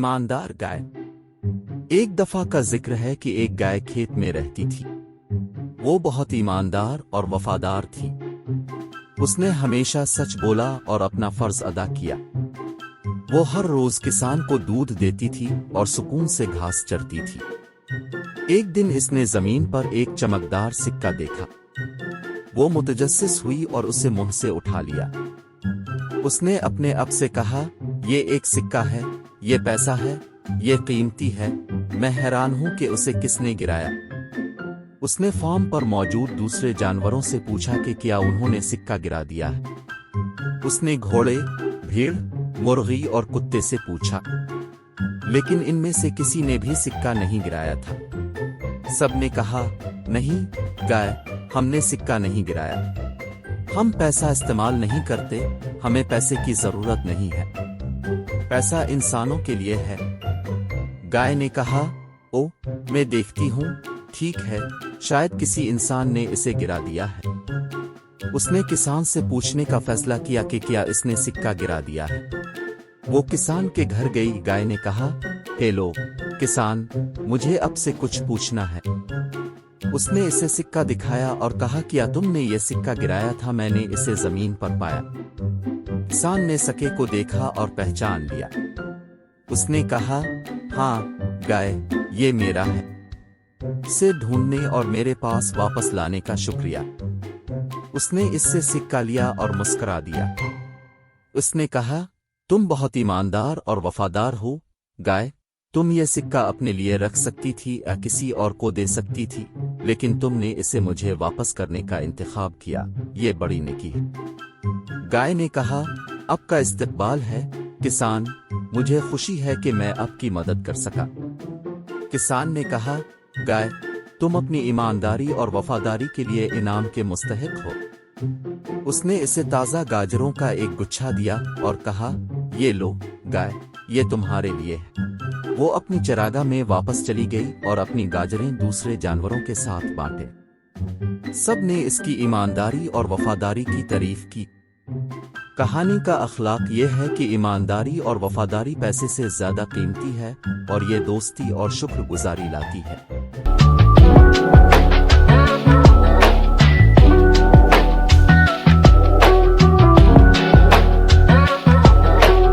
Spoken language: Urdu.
ایماندار گائے۔ ایک دفعہ کا ذکر ہے کہ ایک گائے کھیت میں رہتی تھی۔ وہ بہت ایماندار اور وفادار تھی۔ اس نے ہمیشہ سچ بولا اور اپنا فرض ادا کیا۔ وہ ہر روز کسان کو دودھ دیتی تھی اور سکون سے گھاس چرتی تھی۔ ایک دن اس نے زمین پر ایک چمکدار سکہ دیکھا۔ وہ متجسس ہوئی اور اسے منہ سے اٹھا لیا۔ اس نے اپنے اب سے کہا، یہ ایک سکہ ہے، یہ پیسہ ہے، یہ قیمتی ہے، میں حیران ہوں کہ اسے کس نے گرایا۔ اس نے فارم پر موجود دوسرے جانوروں سے پوچھا کہ کیا انہوں نے سکہ گرا دیا ہے۔ اس نے گھوڑے، بھیڑ، مرغی اور کتے سے پوچھا، لیکن ان میں سے کسی نے بھی سکہ نہیں گرایا تھا۔ سب نے کہا، نہیں گائے، ہم نے سکہ نہیں گرایا۔ ہم پیسہ استعمال نہیں کرتے، ہمیں پیسے کی ضرورت نہیں ہے۔ پیسہ انسانوں کے لیے ہے۔ گائے نے کہا، او، میں دیکھتی ہوں، ٹھیک ہے، شاید کسی انسان نے اسے گرا دیا ہے۔ اس نے کسان سے پوچھنے کا فیصلہ کیا کہ کیا اس نے سکہ گرا دیا ہے۔ وہ کسان کے گھر گئی۔ گائے نے کہا، ہیلو کسان، مجھے اب سے کچھ پوچھنا ہے۔ اس نے اسے سکہ دکھایا اور کہا، کیا تم نے یہ سکہ گرایا تھا؟ میں نے اسے زمین پر پایا۔ کسان نے سکے کو دیکھا اور پہچان لیا۔ اس نے کہا، ہاں گائے، یہ میرا ہے۔ اسے ڈھونڈنے اور میرے پاس واپس لانے کا شکریہ۔ اس نے اس سے سکہ لیا اور مسکرا دیا۔ اس نے کہا، تم بہت ایماندار اور وفادار ہو گائے۔ تم یہ سکہ اپنے لیے رکھ سکتی تھی یا کسی اور کو دے سکتی تھی، لیکن تم نے اسے مجھے واپس کرنے کا انتخاب کیا، یہ بڑی نیکی ہے۔ گائے نے کہا، اب کا استقبال ہے کسان، مجھے خوشی ہے کہ میں آپ کی مدد کر سکا۔ کسان نے کہا، گائے، تم اپنی ایمانداری اور وفاداری کے لیے انعام کے مستحق ہو۔ اس نے اسے تازہ گاجروں کا ایک گچھا دیا اور کہا، یہ لو گائے، یہ تمہارے لیے ہے۔ وہ اپنی چراگاہ میں واپس چلی گئی اور اپنی گاجریں دوسرے جانوروں کے ساتھ بانٹے۔ سب نے اس کی ایمانداری اور وفاداری کی تعریف کی۔ کہانی کا اخلاق یہ ہے کہ ایمانداری اور وفاداری پیسے سے زیادہ قیمتی ہے، اور یہ دوستی اور شکر گزاری لاتی ہے۔